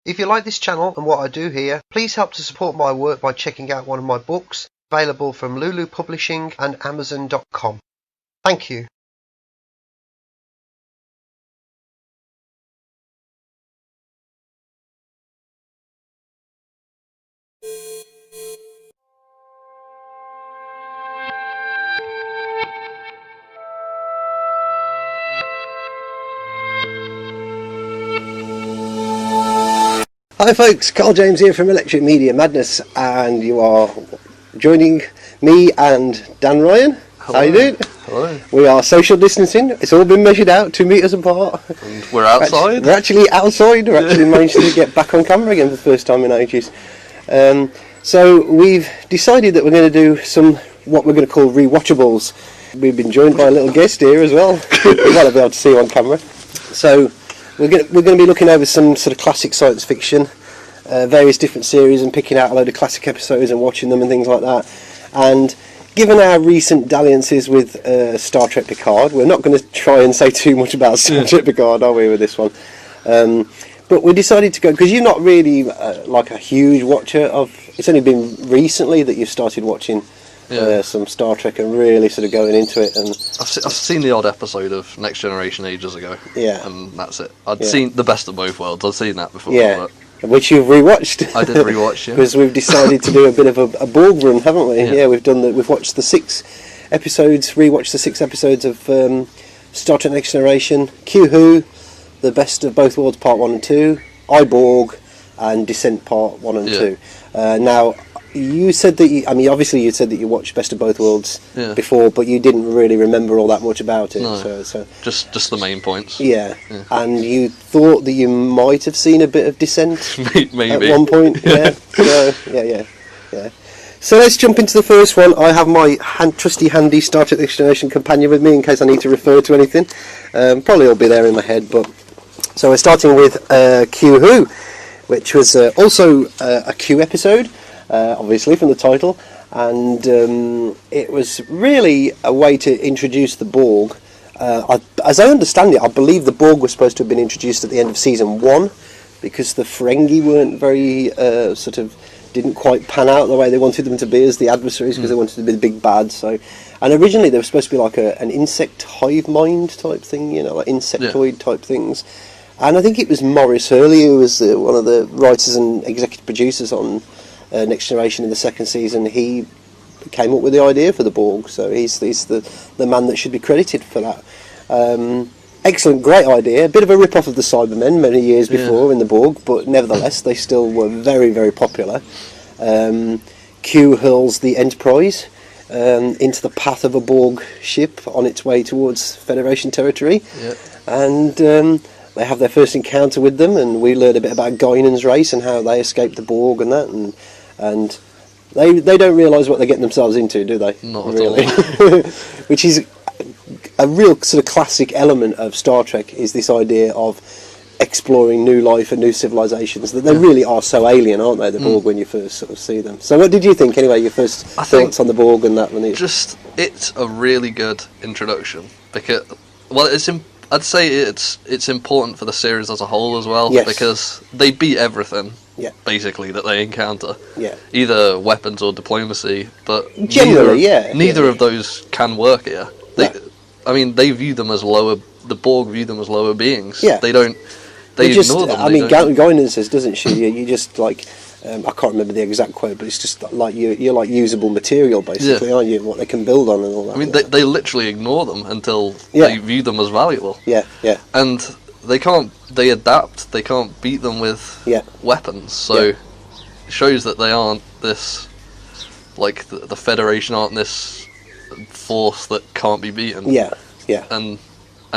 If you like this channel and what I do here, please help to support my work by checking out one of my books, available from Lulu Publishing and Amazon.com. Thank you. Hi folks, Carl James here from Electric Media Madness, and you are joining me and Dan Ryan. Hello. How you doing? Hello. We are social distancing. It's all been measured out, 2 metres apart. And we're outside. We're actually outside. We're actually managed to get back on camera again for the first time in ages. So we've decided that we're going to do some what we're going to call rewatchables. We've been joined by a little guest here as well. You might be able to see you on camera. So we're going to be looking over some sort of classic science fiction, various different series, and picking out a load of classic episodes and watching them and things like that. And given our recent dalliances with Star Trek Picard, we're not going to try and say too much about Star Trek Picard, are we, with this one? But we decided to go, because you're not really like a huge watcher of... It's only been recently that you've started watching some Star Trek and really sort of going into it. And I've seen the odd episode of Next Generation ages ago. Yeah. And that's it. I'd seen the best of both worlds. I'd seen that before. Yeah. Which you've rewatched. I did rewatch, yeah. Because we've decided to do a bit of a Borg run, haven't we? Yeah, we've watched the 6 episodes, rewatched the 6 episodes of Star Trek Next Generation, Q-Who, The Best of Both Worlds Part 1 and 2, Borg, and Descent Part 1 and 2. Now, you said that obviously you said that you watched Best of Both Worlds before, but you didn't really remember all that much about it. No, so just the main points. Yeah. And you thought that you might have seen a bit of Descent Maybe. at one point. Yeah. Yeah. So let's jump into the first one. I have my trusty handy Star Trek Next Generation companion with me in case I need to refer to anything. Probably will be there in my head, but so we're starting with Q-Who, which was also a Q episode. Obviously from the title, and it was really a way to introduce the Borg. As I understand it, I believe the Borg was supposed to have been introduced at the end of season 1 because the Ferengi weren't very didn't quite pan out the way they wanted them to be as the adversaries, because they wanted to be the big bad. So, and originally they were supposed to be like an insect hive mind type thing, like insectoid type things. And I think it was Maurice Hurley who was one of the writers and executive producers on Next Generation in the 2nd season. He came up with the idea for the Borg, so he's the man that should be credited for that. Excellent, great idea. A bit of a rip-off of the Cybermen many years before in the Borg, but nevertheless they still were very, very popular. Q hurls the Enterprise into the path of a Borg ship on its way towards Federation territory, and they have their first encounter with them, and we learn a bit about Guinan's race and how they escaped the Borg and that, and they don't realise what they're getting themselves into, do they? Not really. At all. Which is a real sort of classic element of Star Trek, is this idea of exploring new life and new civilisations, that they really are so alien, aren't they, the Borg, when you first sort of see them. So what did you think, anyway, your first thoughts on the Borg and that? It's a really good introduction, because, well, I'd say it's important for the series as a whole as well, because they beat everything, basically, that they encounter. Either weapons or diplomacy, but generally, neither of those can work here. They view them as lower. The Borg view them as lower beings. They don't. They ignore them. Guinan says, doesn't she? You just like. I can't remember the exact quote, but it's just like you're like usable material, basically, aren't you? What they can build on and all that. They literally ignore them until they view them as valuable. And they can't. They adapt. They can't beat them with weapons. So it shows that they aren't this. Like the Federation aren't this force that can't be beaten. And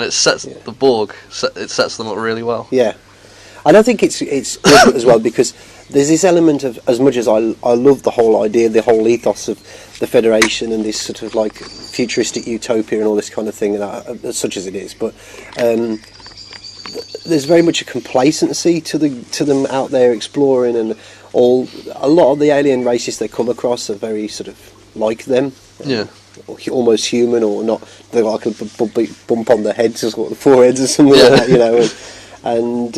it sets the Borg. It sets them up really well. And I think it's good as well, because there's this element of, as much as I love the whole idea, the whole ethos of the Federation and this sort of like futuristic utopia and all this kind of thing, such as it is, but there's very much a complacency to them out there exploring, and a lot of the alien races they come across are very sort of like them. Almost human, or not. They've got like a bump on their heads, or the foreheads or something like that, and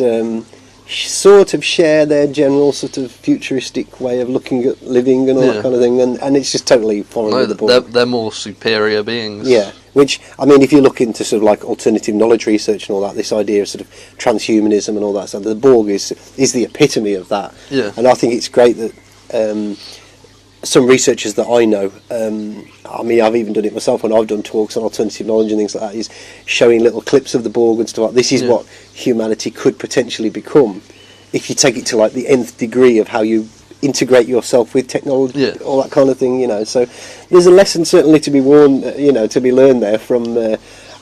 sort of share their general sort of futuristic way of looking at living and all that kind of thing, and it's just totally foreign with the Borg. They're more superior beings. Yeah, which, I mean, if you look into sort of like alternative knowledge research and all that, this idea of sort of transhumanism and all that stuff, the Borg is the epitome of that. Yeah. And I think it's great that some researchers that I know, I mean, I've even done it myself when I've done talks on alternative knowledge and things like that, is showing little clips of the Borg and stuff like this is what humanity could potentially become if you take it to like the nth degree of how you integrate yourself with technology, all that kind of thing, you know. So there's a lesson certainly to be to be learned there from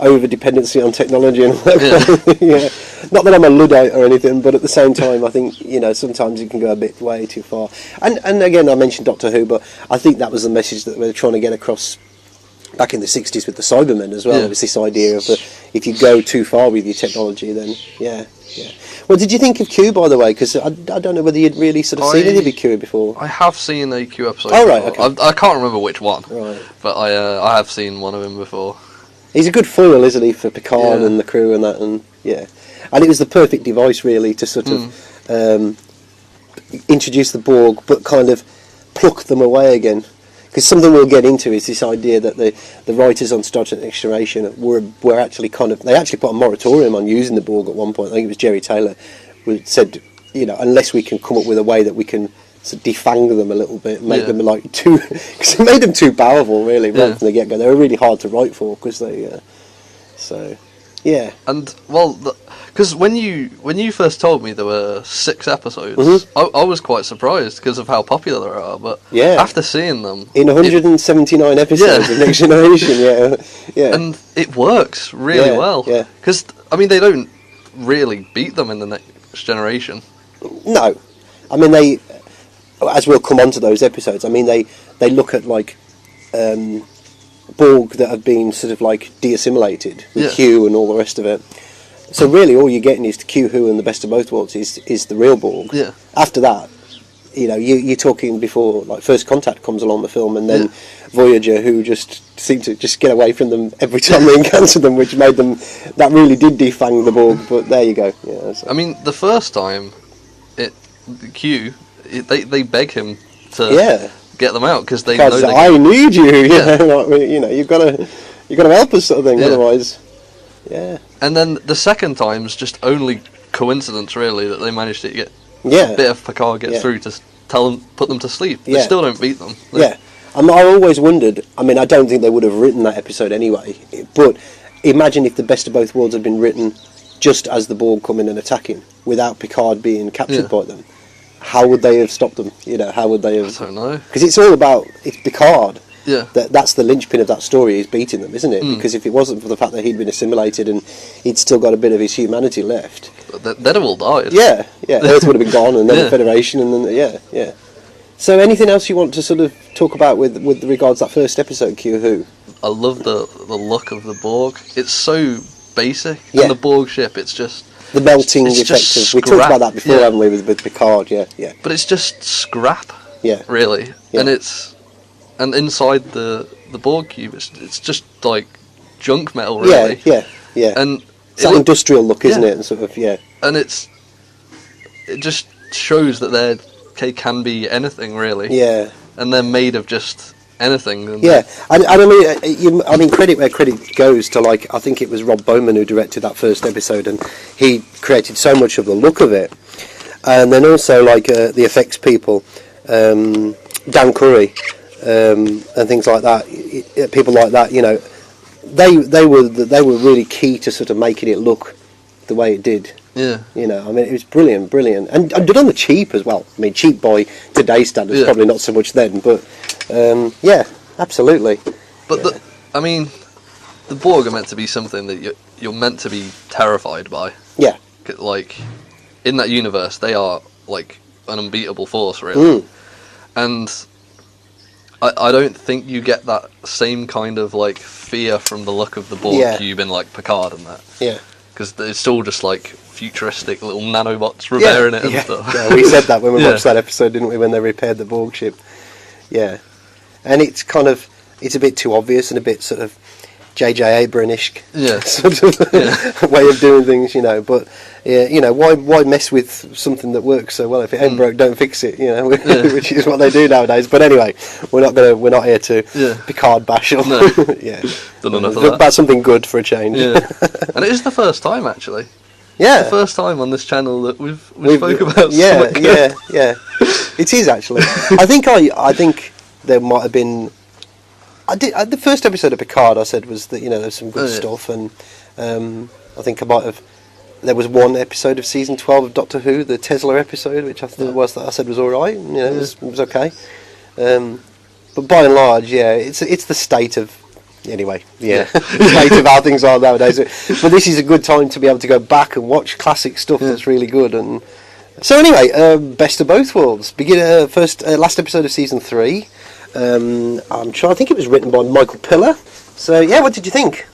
over dependency on technology and all that kind of thing. Yeah. Not that I'm a Luddite or anything, but at the same time, I think sometimes it can go a bit way too far. And again, I mentioned Doctor Who, but I think that was the message that we were trying to get across back in the 60s with the Cybermen as well. It was this idea of that if you go too far with your technology, then Well, did you think of Q, by the way? Because I don't know whether you'd really sort of seen any Q before. I have seen a Q episode. Oh, right, okay. I can't remember which one. Right. But I have seen one of him before. He's a good foil, isn't he, for Picard and the crew and that, and and it was the perfect device really to sort of introduce the Borg, but kind of pluck them away again. Because something we'll get into is this idea that the writers on Star Trek Next Generation were actually they actually put a moratorium on using the Borg at one point. I think it was Jerry Taylor who said, unless we can come up with a way that we can sort of defang them a little bit, make them like too, because it made them too powerful really right from the get go. They were really hard to write for because they, And because when you first told me there were 6 episodes, I was quite surprised because of how popular they are. But after seeing them in 179 episodes of Next Generation, and it works really well. Because I mean, they don't really beat them in the Next Generation. No, I mean they, as we'll come on to those episodes. I mean they look at like Borg that have been sort of like de-assimilated with Q and all the rest of it. So really, all you're getting is the Q, Who, and the Best of Both Worlds is the real Borg. Yeah. After that, you're talking before like First Contact comes along the film, and then Voyager, who just seemed to just get away from them every time they encountered them, which made them that really did defang the Borg. But there you go. Yeah. So. I mean, the first time, they beg him to get them out because they know I need you. You've got to help us, sort of thing. Otherwise. Yeah. And then the second time's just only coincidence, really, that they managed to get a bit of Picard gets through to put them to sleep. They still don't beat them. I always wondered. I mean, I don't think they would have written that episode anyway. But imagine if the Best of Both Worlds had been written just as the Borg come in and attacking, without Picard being captured by them. How would they have stopped them? How would they have? I don't know. Because it's all about Picard. Yeah. That's the linchpin of that story, is beating them, isn't it? Because if it wasn't for the fact that he'd been assimilated and he'd still got a bit of his humanity left, they'd have all died. Yeah, Earth would have been gone, and then the Federation, and then So, anything else you want to sort of talk about with regards to that first episode, Q Who? I love the look of the Borg. It's so basic. And the Borg ship, it's just the melting effect. We talked about that before, haven't we, with Picard? Yeah. But it's just scrap. Yeah. Really, and inside the Borg cube, it's just like junk metal, really. Yeah. And it's that industrial look, isn't it? And sort of, And it just shows that they can be anything, really. Yeah. And they're made of just anything. And and I mean, credit where credit goes to, like, I think it was Rob Bowman who directed that first episode, and he created so much of the look of it. And then also, like, the effects people, Dan Curry, and things like that, people like that, they were really key to sort of making it look the way it did. Yeah. I mean, it was brilliant, and done on the cheap as well. I mean, cheap by today's standards, probably not so much then, but absolutely. But the Borg are meant to be something that you're meant to be terrified by. Yeah. Like, in that universe, they are like an unbeatable force, really. And I don't think you get that same kind of like fear from the look of the Borg cube in like Picard and that. Yeah. Because it's all just like futuristic little nanobots repairing it and stuff. Yeah, we said that when we watched that episode, didn't we? When they repaired the Borg ship. Yeah. And it's kind of, it's a bit too obvious and a bit sort of J.J. Abrams-ish yeah. sort of way of doing things, you know. But yeah, why mess with something that works so well? If it ain't broke, don't fix it, you know, which is what they do nowadays. But anyway, we're not here to Picard bash or yeah, done enough of that. About something good for a change. Yeah, and it is the first time actually. Yeah, it's the first time on this channel that we've spoke about. Yeah. It is actually. I think there might have been. The first episode of Picard I said was that, you know, there's some good stuff, and I think I might have. There was one episode of season 12 of Doctor Who, the Tesla episode, which I thought that I said was all right. You know, it was okay. But by and large, it's the state of. Anyway, state of how things are nowadays. But this is a good time to be able to go back and watch classic stuff that's really good. And so anyway, best of both worlds. Last episode of season 3. I think it was written by Michael Piller. So yeah, what did you think?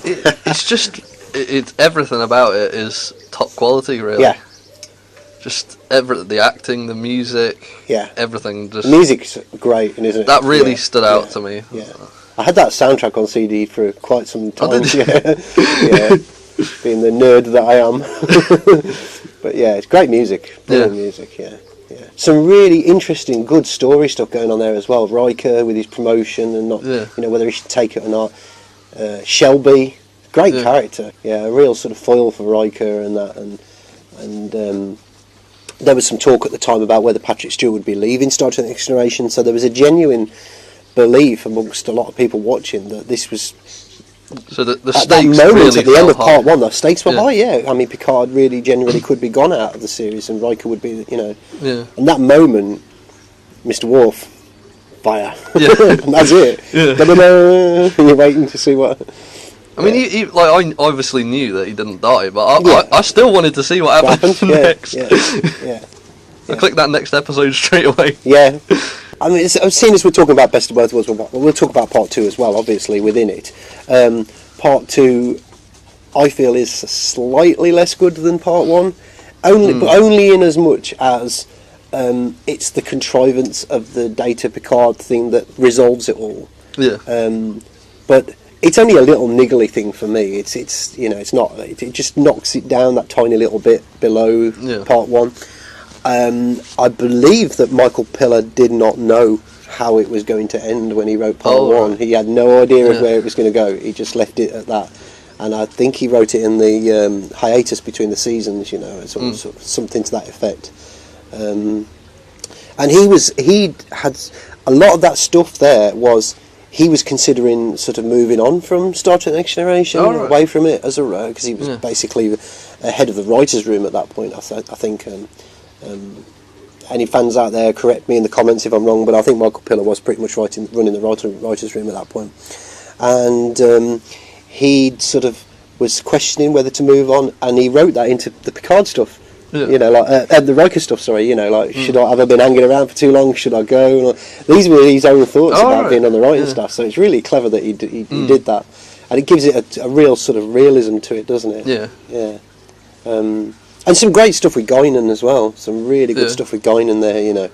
It's just everything about it is top quality, really. Yeah. Just the acting, the music, everything. Just the music's great, isn't it? That really stood out to me. Yeah. I had that soundtrack on CD for quite some time. Oh, did you? Yeah, being the nerd that I am. But yeah, it's great music. Brilliant music. Yeah. Some really interesting, good story stuff going on there as well. Riker with his promotion and not, you know, whether he should take it or not. Shelby, great character. Yeah, a real sort of foil for Riker and that. And there was some talk at the time about whether Patrick Stewart would be leaving Star Trek: Next Generation. So there was a genuine belief amongst a lot of people watching that this was. So the at stakes that moment really at the end of high. part 1, the stakes were high. Yeah, I mean Picard really genuinely could be gone out of the series, and Riker would be, you know. Yeah. And that moment, Mr. Worf, fire. Yeah. And that's it. Yeah. And you're waiting to see what. I mean, I obviously knew that he didn't die, but I still wanted to see what happened next. Yeah. I clicked that next episode straight away. Yeah. I mean, seeing as we're talking about Best of Both Worlds, we'll talk about Part 2 as well, obviously, within it. Part 2, I feel, is slightly less good than Part 1, but only in as much as it's the contrivance of the Data Picard thing that resolves it all. Yeah. But it's only a little niggly thing for me. It's you know, it's not. It just knocks it down that tiny little bit below Part 1. I believe that Michael Piller did not know how it was going to end when he wrote Part 1. He had no idea of where it was going to go. He just left it at that. And I think he wrote it in the hiatus between the seasons, you know, sort of something to that effect. And he had a lot of that stuff there was. He was considering sort of moving on from Star Trek: Next Generation, away from it as a because he was basically head of the writers' room at that point. I think. Any fans out there, correct me in the comments if I'm wrong, but I think Michael Piller was pretty much running the writers' room at that point. And he sort of was questioning whether to move on, and he wrote that into the Picard stuff. Yeah. You know, like the Riker stuff. Sorry, you know, like should I have I been hanging around for too long? Should I go? These were his own thoughts about being on the writing stuff. So it's really clever that he did that, and it gives it a real sort of realism to it, doesn't it? Yeah. And some great stuff with Guinan as well. Some really good stuff with Guinan there. You know,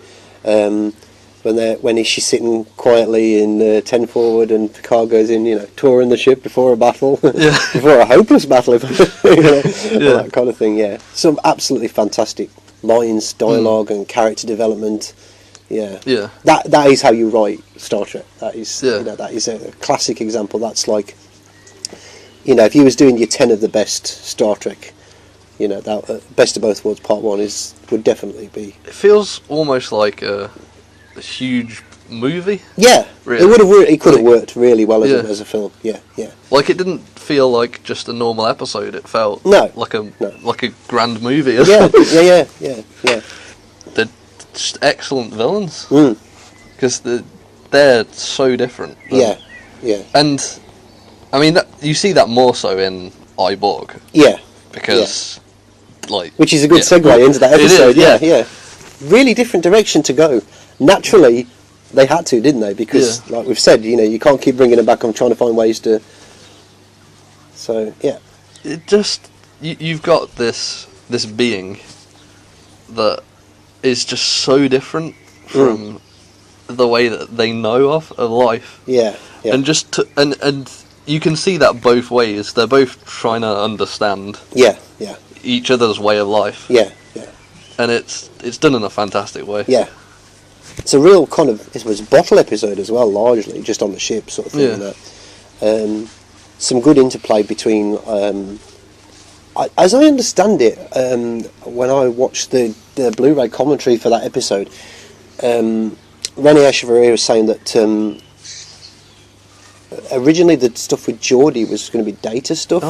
when she's sitting quietly in 10 forward and Picard goes in, you know, touring the ship before a battle, before a hopeless battle, you know, that kind of thing. Yeah, some absolutely fantastic lines, dialogue, and character development. Yeah. That is how you write Star Trek. That is, you know, that is a classic example. That's like, you know, if you was doing your 10 of the best Star Trek. You know, that Best of Both Worlds Part 1 would definitely be. It feels almost like a huge movie. Yeah, really. It would have worked. It could have worked really well as a film. Yeah. Like it didn't feel like just a normal episode. It felt like a grand movie. Yeah. They're just excellent villains because they're so different. Yeah. And I mean, you see that more so in Borg. Yeah. Because. Which is a good segue into that episode. Yeah. Really different direction to go. Naturally, they had to, didn't they? Because, like we've said, you know, you can't keep bringing it back. I'm trying to find ways to. So it just you've got this being that is just so different from the way that they know of life. Yeah. And just and you can see that both ways. They're both trying to understand. Yeah. Each other's way of life. Yeah. And it's done in a fantastic way. Yeah. It's a real kind of, it was a bottle episode as well, largely, just on the ship sort of thing. Yeah. Some good interplay between, as I understand it, when I watched the Blu-ray commentary for that episode, René Echeverria was saying that originally the stuff with Geordie was going to be Data stuff,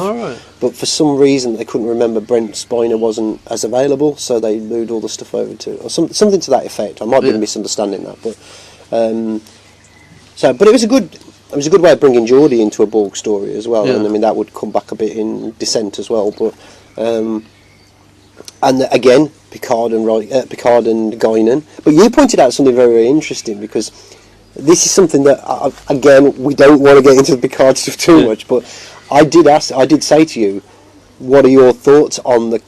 but for some reason they couldn't remember Brent Spiner wasn't as available, so they moved all the stuff over to, or something to that effect. I might be misunderstanding that, but but it was a good way of bringing Geordie into a Borg story as well, and I mean that would come back a bit in Descent as well, but and again Picard and Guinan. But you pointed out something very, very interesting, because this is something that, again, we don't want to get into the Picard stuff too much, but I did say to you, what are your thoughts on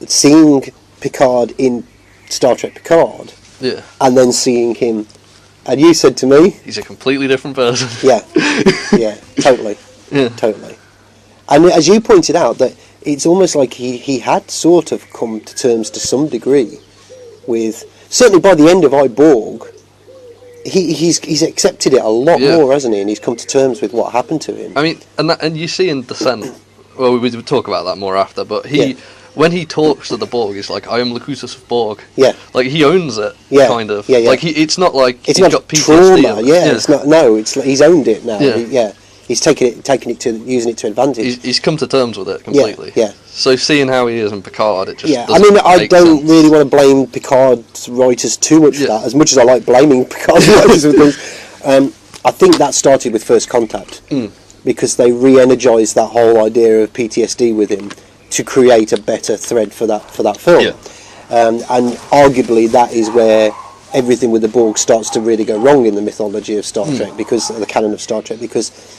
seeing Picard in Star Trek Picard, and then seeing him, and you said to me, he's a completely different person. Totally. And as you pointed out, that it's almost like he had sort of come to terms to some degree with, certainly by the end of I, Borg, he's accepted it a lot more, hasn't he? And he's come to terms with what happened to him. I mean, and you see in Descent, well, we would talk about that more after, but when he talks to the Borg, he's like, I am Locutus of Borg. Yeah. Like, he owns it, kind of. Yeah. Like, it's not like he's got PTSD. Trauma, it's not, no, he's owned it now. He's taking it to, using it to advantage. He's come to terms with it completely. Yeah. So seeing how he is in Picard, it just I mean, I don't really want to blame Picard's writers too much for that, as much as I like blaming Picard's writers for things. I think that started with First Contact, because they re-energised that whole idea of PTSD with him to create a better thread for that film. Yeah. And arguably that is where everything with the Borg starts to really go wrong in the mythology of Star Trek, because the canon of Star Trek, because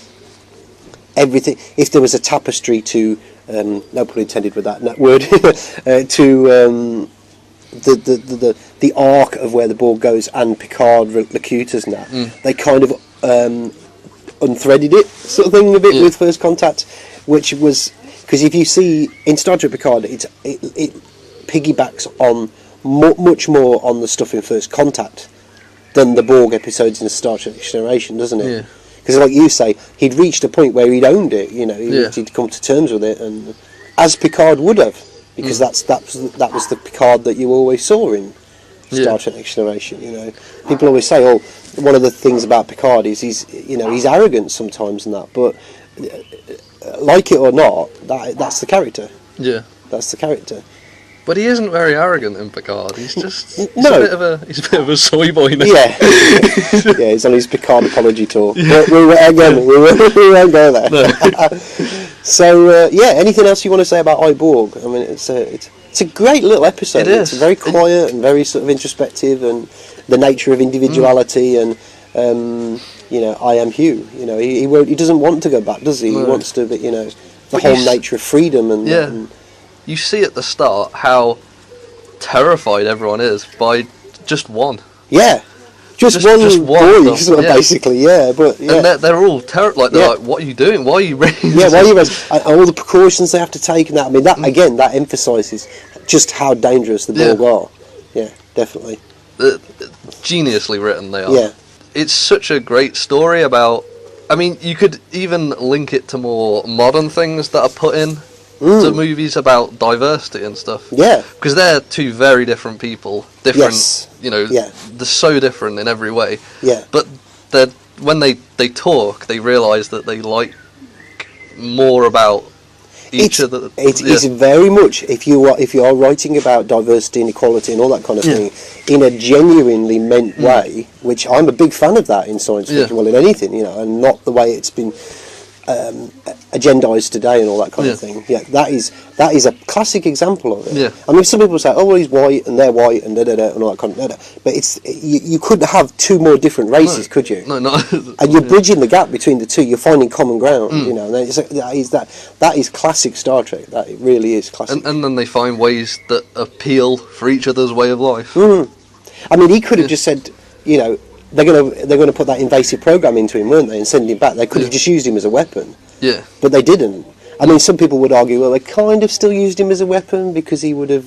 everything, if there was a tapestry to, no pun intended with that word, to the arc of where the Borg goes and Picard Locutus now, they kind of unthreaded it, sort of thing, a bit with First Contact, which was, because if you see in Star Trek Picard, it piggybacks on much more on the stuff in First Contact than the Borg episodes in Star Trek Next Generation, doesn't it? Yeah. Because, like you say, he'd reached a point where he'd owned it. You know, he'd come to terms with it, and as Picard would have, because that was the Picard that you always saw in Star Trek Next Generation. You know, people always say, "Oh, one of the things about Picard is he's arrogant sometimes and that," but like it or not, that's the character. Yeah, that's the character. But he isn't very arrogant in Picard. He's just a bit of a soy boy now. Yeah, he's on his Picard apology tour. Yeah. We won't go there. No. So anything else you want to say about I, Borg? I mean, it's a great little episode. It is. It's very quiet and very sort of introspective, and the nature of individuality and I am Hugh. You know, he doesn't want to go back, does he? No. He wants to, but the whole nature of freedom and you see at the start how terrified everyone is by just one. Yeah. Just one boy, basically, but... Yeah. And they're all terrified, they're like, what are you doing? Why are you raising? Yeah, why are you raising? And all the precautions they have to take and that. I mean, that again, that emphasises just how dangerous the Borg are. Yeah, definitely. Geniusly written they are. Yeah. It's such a great story about... I mean, you could even link it to more modern things that are put in to movies about diversity and stuff. Yeah. Because they're two very different people. Different, they're so different in every way. Yeah. But when they talk, they realise that they like more about each other. It's very much, if you are writing about diversity and equality and all that kind of thing, in a genuinely meant way, which I'm a big fan of that in science fiction, well, in anything, and not the way it's been agendized today and all that kind of thing. Yeah, that is a classic example of it. Yeah. I mean, some people say, "Oh, well, he's white and they're white and and all that kind of." But it's you couldn't have two more different races, could you? No. And you're bridging the gap between the two. You're finding common ground. And that is classic Star Trek. That it really is classic. And then they find ways that appeal for each other's way of life. I mean, he could have just said, they're going to put that invasive program into him, weren't they, and send him back. They could have just used him as a weapon. Yeah. But they didn't. I mean, some people would argue, well, they kind of still used him as a weapon because he would have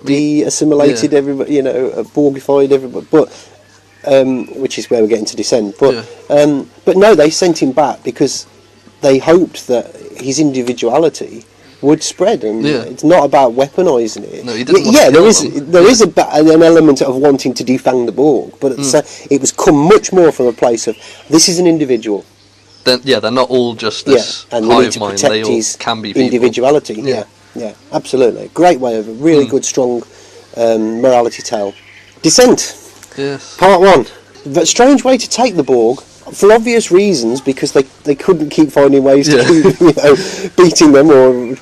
de-assimilated everybody, you know, Borgified everybody, but which is where we're getting to Descent. But no, they sent him back because they hoped that his individuality would spread, and it's not about weaponising it. No, he didn't there is an element of wanting to defang the Borg, but it was come much more from a place of this is an individual. They're not all just this and hive mind. They all can be people. Individuality. Yeah, absolutely. Great way of a really good, strong morality tale. Descent. Yes. Part 1. But strange way to take the Borg. For obvious reasons, because they couldn't keep finding ways to keep beating them or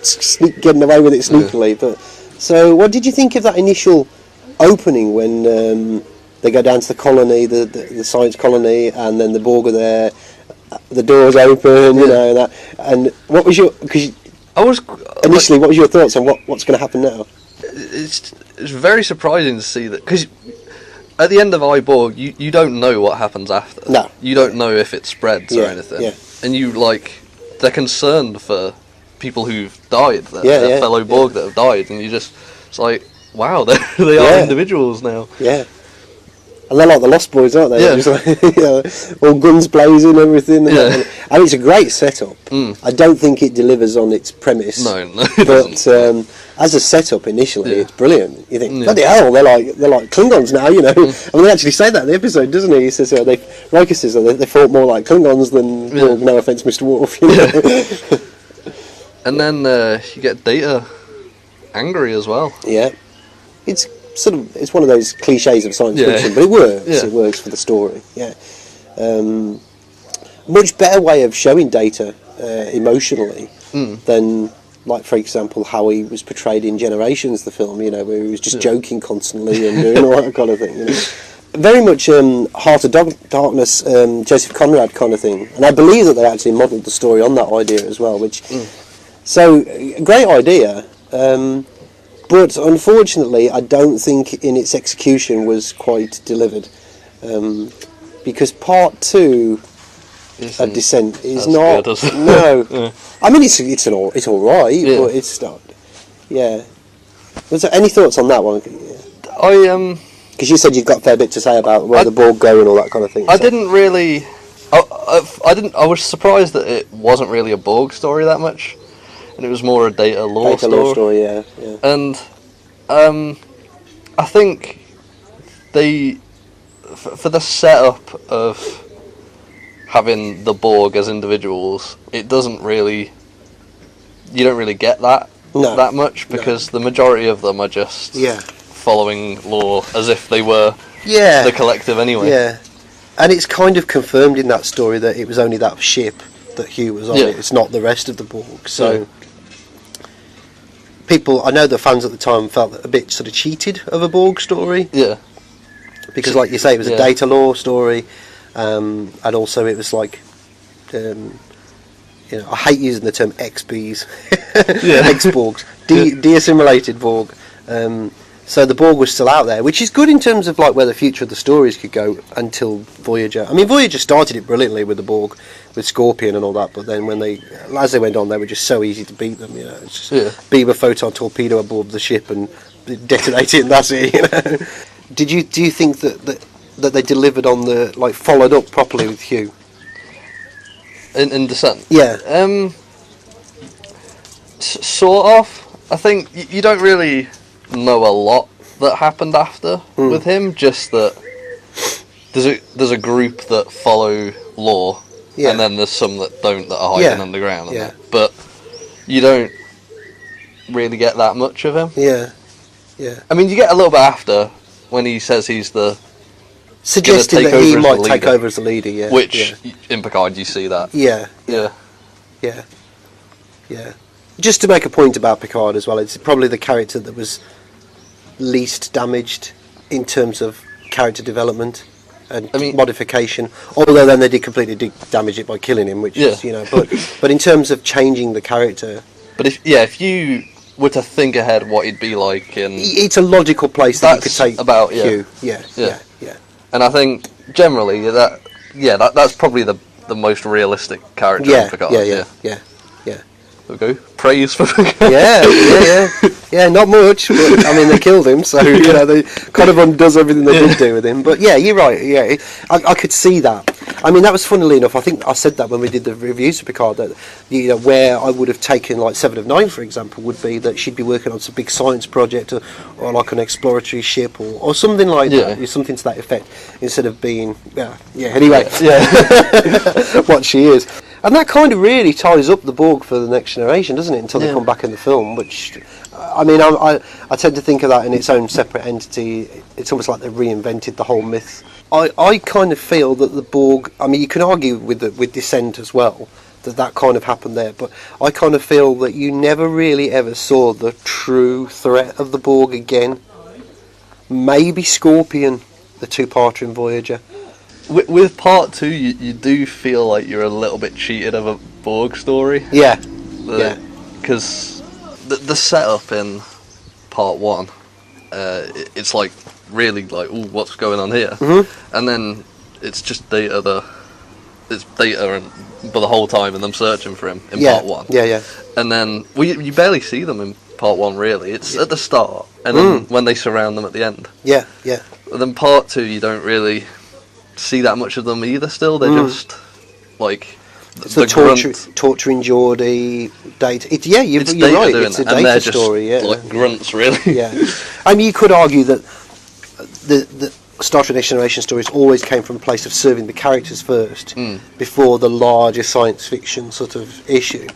getting away with it sneakily. But so, what did you think of that initial opening when they go down to the colony, the science colony, and then the Borg are there, the doors open, you know, and what was your? Because initially, what was your thoughts on what's going to happen now? It's very surprising to see that, because at the end of iBorg, you don't know what happens after. No. You don't know if it spreads or anything. Yeah. And they're concerned for people who've died, their fellow Borg that have died, and it's like, wow, they are individuals now. Yeah. And they're like the Lost Boys, aren't they? Yeah. Just like, all guns blazing, everything. And it's a great setup. I don't think it delivers on its premise. No, it doesn't. As a setup initially, it's brilliant. You think, bloody hell, they're like Klingons now, you know. I mean, they actually say that in the episode, doesn't he? He says, Riker says they fought more like Klingons than, well, no offence, Mr. Worf, you know. And then you get Data angry as well. Yeah. It's one of those cliches of science fiction, but it works. Yeah. It works for the story. Yeah, much better way of showing Data emotionally than, like, for example, how he was portrayed in Generations, the film. You know, where he was just joking constantly and doing all that kind of thing. You know? Very much Heart of Darkness, Joseph Conrad kind of thing, and I believe that they actually modelled the story on that idea as well. Which, so great idea. But unfortunately, I don't think in its execution was quite delivered, because Part 2 of Descent is not. Good, no, I mean it's all right, but it's not. Yeah. Was there any thoughts on that one? Because you said you've got a fair bit to say about where the Borg go and all that kind of thing. I didn't really. I didn't. I was surprised that it wasn't really a Borg story that much. And it was more a Data lore story. Yeah. And I think for the setup of having the Borg as individuals, it doesn't really. You don't really get that much, because the majority of them are just following lore as if they were the collective anyway. Yeah, and it's kind of confirmed in that story that it was only that ship that Hugh was on. It's not the rest of the Borg. So. People, I know the fans at the time felt a bit sort of cheated of a Borg story. Yeah. Because, like you say, it was a Data lore story, and also it was like, I hate using the term ex-Bs, ex-Borgs, de-assimilated Borg. So the Borg was still out there, which is good in terms of like where the future of the stories could go until Voyager. I mean, Voyager started it brilliantly with the Borg, with Scorpion and all that, but then as they went on, they were just so easy to beat them. You know, it's just beam a photon torpedo aboard the ship and detonate it, and that's it. You know. Do you think that they delivered on followed up properly with Hugh in Descent? Yeah. Sort of. I think you don't really know a lot that happened after with him, just that there's a group that follow lore, and then there's some that don't, that are hiding underground and that. But you don't really get that much of him. I mean, you get a little bit after when he says he's the suggesting that he might take over as the leader, which in Picard you see that. Yeah. Just to make a point about Picard as well, it's probably the character that was least damaged in terms of character development and modification, although then they did completely damage it by killing him, which is, but in terms of changing the character. But if you were to think ahead what he'd be like it's a logical place that you could take about Hugh. And I think generally that's probably the the most realistic character in Picard. Yeah. There we go. Praise for Picard. Yeah, not much, but I mean, they killed him, so they kind of undoes everything they did do with him. But yeah, you're right. Yeah, I could see that. I mean, that was funnily enough. I think I said that when we did the reviews of Picard. That where I would have taken like 7 of 9, for example, would be that she'd be working on some big science project or like an exploratory ship or something like that, something to that effect, instead of being anyway, what she is. And that kind of really ties up the Borg for the Next Generation, doesn't it? Until they come back in the film, which, I mean, I tend to think of that in its own separate entity. It's almost like they reinvented the whole myth. I kind of feel that the Borg, I mean, you can argue with Descent as well, that kind of happened there, but I kind of feel that you never really ever saw the true threat of the Borg again. Maybe Scorpion, the two-parter in Voyager. With part 2, you do feel like you're a little bit cheated of a Borg story. Yeah. Because the setup in part 1, it's like really like, ooh, what's going on here? Mm-hmm. And then it's just Data. It's Data for the whole time, and them searching for him in part 1. Yeah. And then you barely see them in part 1. Really, it's at the start, and then when they surround them at the end. Yeah. But then part 2, you don't really see that much of them either. Still, they're just like the torturing Geordie. Data. You're right. It's a Data story. Yeah, like grunts, really. Yeah, I mean, you could argue that the Star Trek Next Generation stories always came from a place of serving the characters first, before the larger science fiction sort of issue.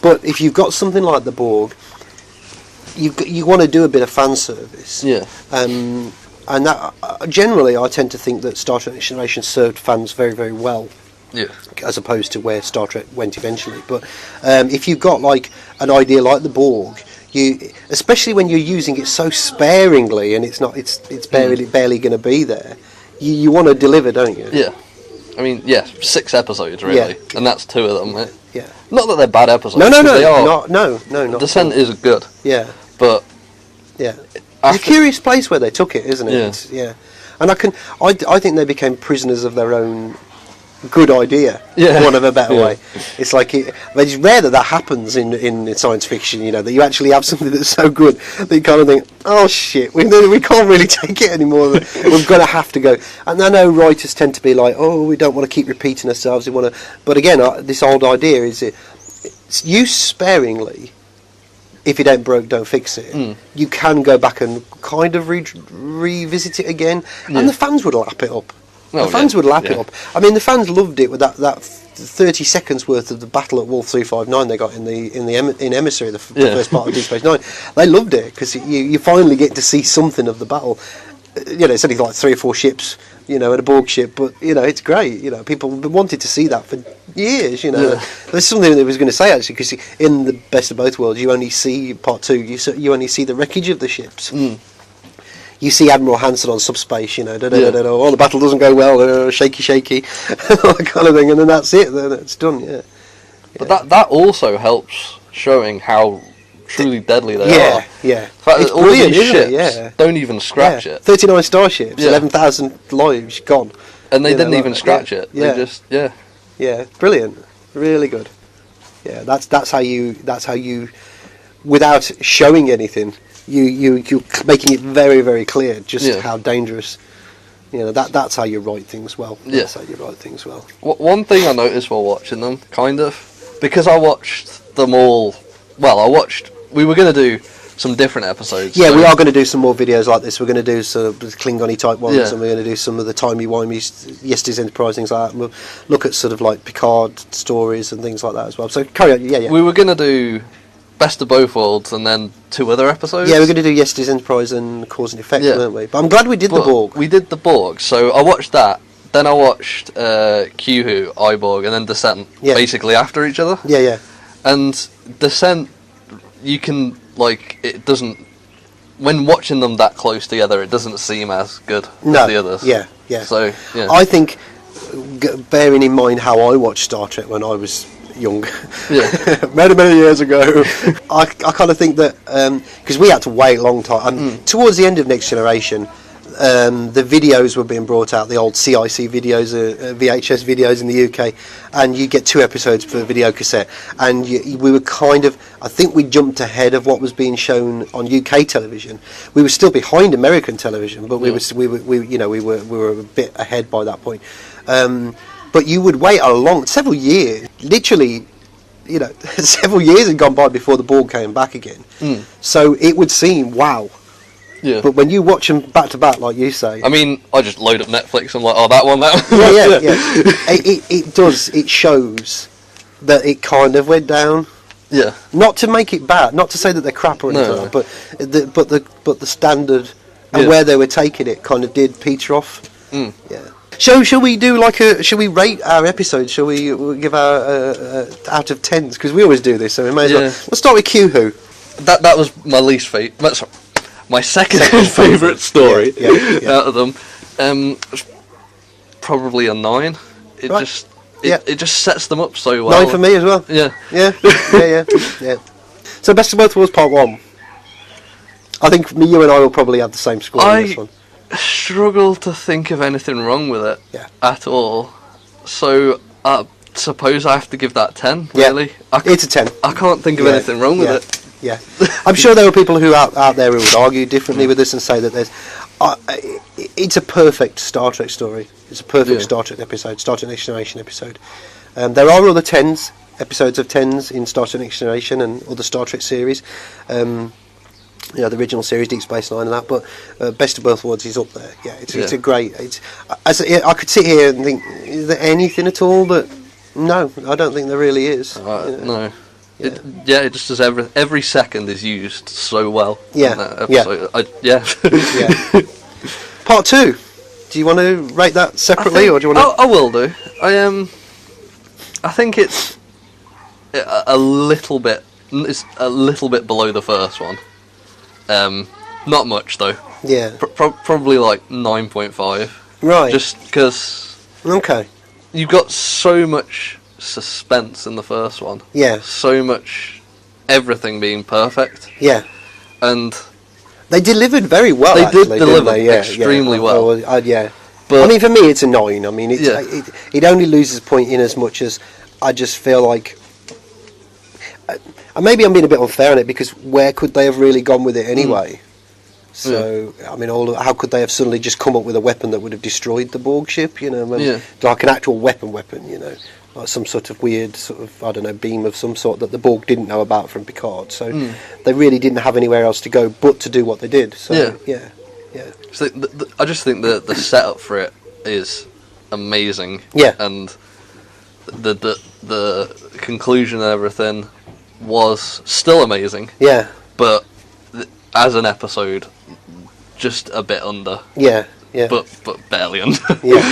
But if you've got something like the Borg, you want to do a bit of fan service. Yeah. And that generally, I tend to think that Star Trek Next Generation served fans very, very well. Yeah. As opposed to where Star Trek went eventually. But if you've got like an idea like the Borg, especially when you're using it so sparingly and it's barely going to be there, you want to deliver, don't you? Yeah. I mean, 6 episodes really, and that's 2 of them. Right? Yeah. Not that they're bad episodes. No. They are. Not. Descent is good. Yeah. But it's a curious place where they took it, isn't it? Yeah. And I think they became prisoners of their own good idea, for want of a better way. It's like it's rare that happens in science fiction. That you actually have something that's so good that you kind of think, oh shit, we can't really take it anymore. We're going to have to go. And I know writers tend to be like, oh, we don't want to keep repeating ourselves. We want to, but again, this old idea is it's used sparingly. If it ain't broke, don't fix it. You can go back and kind of revisit it again, and the fans would lap it up. The fans would lap it up. I mean, the fans loved it with that 30 seconds worth of the battle at Wolf 359 they got in Emissary, the first part of Deep Space Nine. They loved it because you finally get to see something of the battle. It's only like 3 or 4 ships, and a Borg ship, but it's great. People wanted to see that for years. There's something that I was going to say actually, because in the Best of Both Worlds, you only see part 2. You only see the wreckage of the ships. You see Admiral Hansen on subspace. The battle doesn't go well. Shaky, that kind of thing, and then that's it. Then it's done. Yeah. But that also helps showing how truly deadly they are. Yeah. In fact, it's all brilliant, these isn't ships don't even scratch it. 39 starships, 11,000 lives gone. And they didn't even scratch it. They just Yeah, brilliant. Really good. Yeah, that's how you without showing anything, you're making it very, very clear just how dangerous. That's how you write things well. That's how you write things well. One thing I noticed while watching them, kind of, because I watched them all. Well, we were going to do some different episodes. Yeah, we are going to do some more videos like this. We're going to do some Klingon-y type ones, and we're going to do some of the timey-wimey Yesterday's Enterprise, things like that. And we'll look at sort of like Picard stories and things like that as well. So carry on, yeah. We were going to do Best of Both Worlds and then 2 other episodes. Yeah, we're going to do Yesterday's Enterprise and Cause and Effect, weren't we? But I'm glad we did the Borg. We did the Borg, so I watched that. Then I watched Q-Who, iBorg, and then Descent, basically after each other. Yeah. And Descent, you can, it doesn't... When watching them that close together, it doesn't seem as good as the others. Yeah. So, I think, bearing in mind how I watched Star Trek when I was young, many years ago, I kind of think that, because we had to wait a long time, towards the end of Next Generation, the videos were being brought out, the old CIC videos, VHS videos in the UK, and you get 2 episodes per video cassette. And we were kind of, I think we jumped ahead of what was being shown on UK television. We were still behind American television, but we were a bit ahead by that point. But you would wait several years, literally. Several years had gone by before the Borg came back again. So it would seem wow. Yeah. But when you watch them back to back, like you say, I mean, I just load up Netflix. I'm like, oh, that one. Yeah. It does. It shows that it kind of went down. Yeah. Not to make it bad, not to say that they're crap or anything, but the standard and where they were taking it kind of did peter off. Yeah. Shall we do shall we rate our episodes? Shall we give our out of 10s? Because we always do this, so we may as well. Let's start with Q-Who. That was my least favourite. My second favourite story out of them. Probably a 9. It just sets them up so well. 9 for me as well. Yeah. So Best of Both Worlds Part 1. I think you and I will probably have the same score on this one. I struggle to think of anything wrong with it at all. So I suppose I have to give that 10, really. It's a 10. I can't think of anything wrong with it. Yeah, I'm sure there are people who out there who would argue differently with this and say that there's, it's a perfect Star Trek story. It's a perfect Star Trek episode, Star Trek Next Generation episode. There are other episodes of 10s in Star Trek Next Generation and other Star Trek series. The original series, Deep Space Nine and that, but Best of Both Worlds is up there. Yeah, it's a great. I could sit here and think, is there anything at all that? No, I don't think there really is. No. It just does every second is used so well. Yeah, in that episode. Part 2. Do you want to rate that separately, or do you want to? I will do. I think it's a little bit. It's a little bit below the first one. Not much though. Yeah. Probably like 9.5. Right. Just because. Okay. You've got so much suspense in the first one. Yeah. So much, everything being perfect. Yeah. And they delivered very well. They did deliver extremely well. But I mean, for me, it's a 9. I mean, it only loses point in as much as I just feel like. Maybe I'm being a bit unfair on it, because where could they have really gone with it anyway? So, I mean, how could they have suddenly just come up with a weapon that would have destroyed the Borg ship? Like an actual weapon, like some sort of weird beam of some sort that the Borg didn't know about from Picard. So they really didn't have anywhere else to go but to do what they did. So yeah. So I just think the setup for it is amazing. Yeah. And the conclusion and everything was still amazing. Yeah. But as an episode, just a bit under. Yeah. But barely under. Yeah.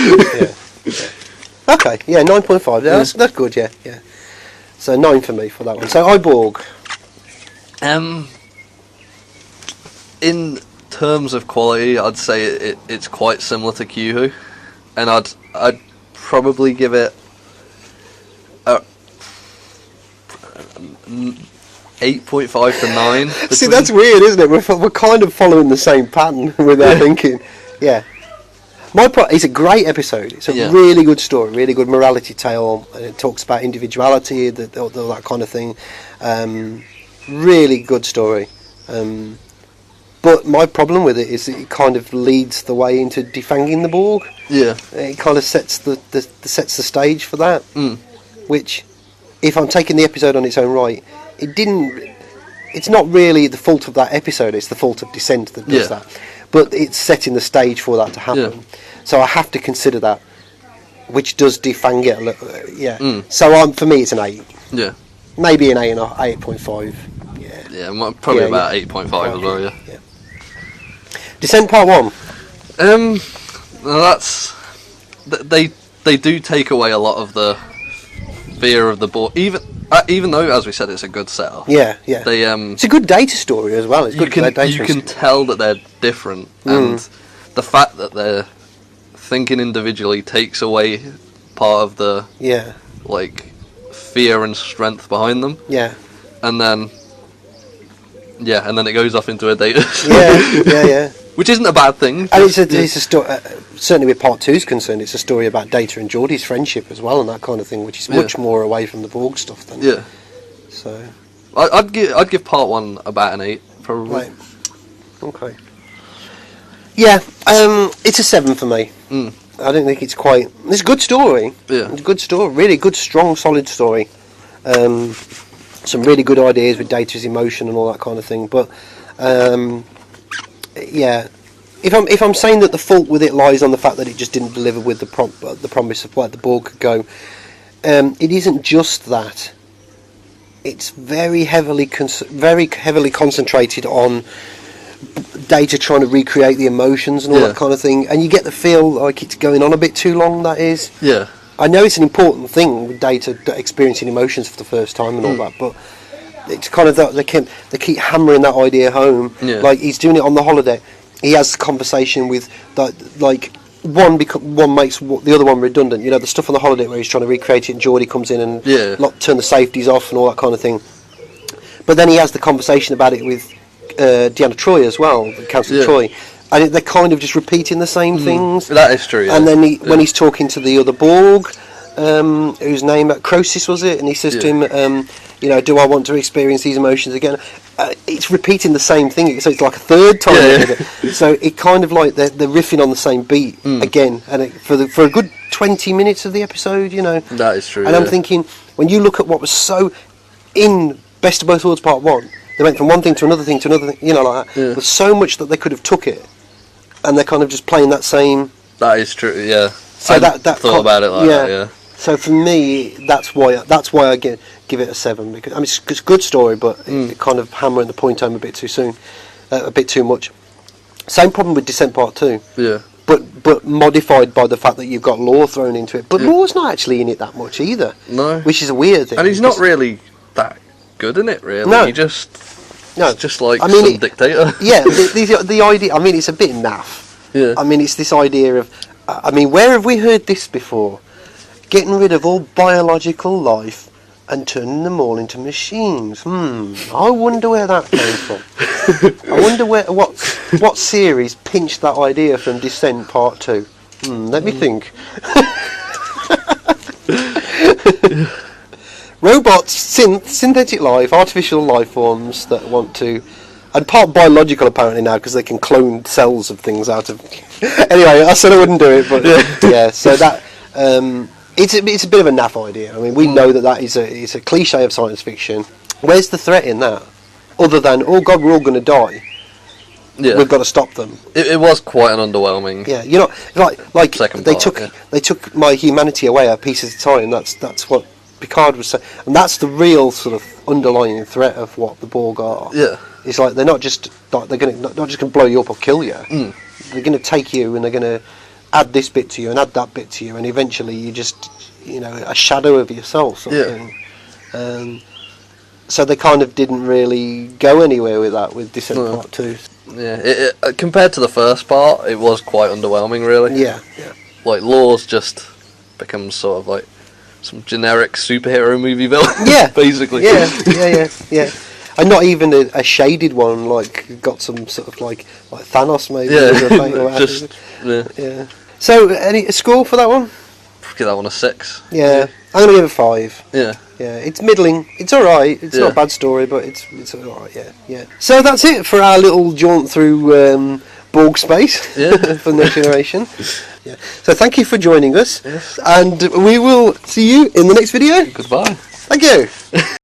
Okay, 9.5. Yeah, that's good. Yeah. So 9 for me for that one. So Borg. In terms of quality, I'd say it's quite similar to Q-Who, and I'd probably give it 8.5 to 9. See, that's weird, isn't it? We're kind of following the same pattern with our thinking. Yeah. It's a great episode. It's a really good story, really good morality tale. It talks about individuality, all that kind of thing. Really good story. But my problem with it is that it kind of leads the way into defanging the Borg. Yeah. It kind of sets the stage for that. Which, if I'm taking the episode on its own right, it's not really the fault of that episode, it's the fault of Descent that does that. But it's setting the stage for that to happen. Yeah. So I have to consider that, which does defang it a little. So for me, it's an 8. Yeah. Maybe an 8.5. Yeah, probably about 8.5 as well, yeah. Descent Part 1. That's... They do take away a lot of the fear of the Borg, even though, as we said, it's a good setup. Yeah. They it's a good data story as well. It's good. You can tell that they're different, and the fact that they're thinking individually takes away part of the fear and strength behind them. Yeah. And then it goes off into a data. Yeah. which isn't a bad thing. And it's a story. Certainly, with part 2 is concerned, it's a story about Data and Geordie's friendship as well, and that kind of thing, which is much more away from the Borg stuff than. Yeah. So. I'd give part 1 about an 8, probably. Right. Okay. Yeah, it's a 7 for me. I don't think it's quite. It's a good story. Yeah. It's a good story. Really good, strong, solid story. Some really good ideas with Data's emotion and all that kind of thing. But yeah, if I'm saying that the fault with it lies on the fact that it just didn't deliver with the promise of where the Borg could go, it isn't just that. It's very heavily concentrated on Data trying to recreate the emotions and all that kind of thing, and you get the feel like it's going on a bit too long. That is. Yeah. I know it's an important thing with Data experiencing emotions for the first time and all that, but it's kind of that they keep hammering that idea home. Yeah. Like he's doing it on the holodeck. He has a conversation with one makes the other one redundant. You know, the stuff on the holodeck where he's trying to recreate it, and Geordie comes in and turn the safeties off and all that kind of thing. But then he has the conversation about it with Deanna Troi as well, Councillor Troi. And they're kind of just repeating the same things. That is true. Yeah. And then when he's talking to the other Borg, whose name Croesus was it, and he says to him, do I want to experience these emotions again? It's repeating the same thing, so it's like a third time. So it kind of like they're riffing on the same beat again, and for a good 20 minutes of the episode, That is true. And I'm thinking, when you look at what was so in Best of Both Worlds Part 1, they went from one thing to another thing to another thing, like that. There's so much that they could have took it, and they're kind of just playing that same. That is true. Yeah. So I thought about it like that. Yeah. So for me, that's why I give it a 7, because it's a good story, but it kind of hammering the point home a bit too soon, a bit too much. Same problem with Descent Part 2. Yeah. But modified by the fact that you've got Lore thrown into it. But Lore's not actually in it that much either. No. Which is a weird thing. And he's not really that good in it, really. No. He just like some dictator. Yeah, the idea. I mean, it's a bit naff. Yeah. I mean, it's this idea of. Where have we heard this before? Getting rid of all biological life and turning them all into machines. I wonder where that came from. I wonder what series pinched that idea from Descent Part 2. Let me think. Robots, synthetic life, artificial life forms that want to, and part biological apparently now, because they can clone cells of things out of. Anyway, I said I wouldn't do it, but yeah. So that it's a bit of a naff idea. I mean, we know that is a cliche of science fiction. Where's the threat in that? Other than, oh God, we're all going to die. Yeah. We've got to stop them. It was quite an underwhelming. Yeah, like second they part, they took my humanity away a piece at a time. That's what Picard was saying, and that's the real sort of underlying threat of what the Borg are. Yeah, it's like they're not just not just going to blow you up or kill you. They're going to take you and they're going to add this bit to you and add that bit to you, and eventually you just a shadow of yourself. Sort of thing. So they kind of didn't really go anywhere with that with Descent Part 2. Yeah, compared to the first part, it was quite underwhelming, really. Yeah. Like Lore's just becomes sort of like some generic superhero movie villain. Yeah, basically. Yeah. And not even a shaded one, like got some sort of like Thanos maybe. Yeah. So, a score for that one? Give that one a 6. Yeah, I'm gonna give it 5. Yeah, it's middling. It's all right. It's not a bad story, but it's all right. Yeah. So that's it for our little jaunt through Borg space for Next Generation. Yeah. So thank you for joining us, and we will see you in the next video. Goodbye. Thank you.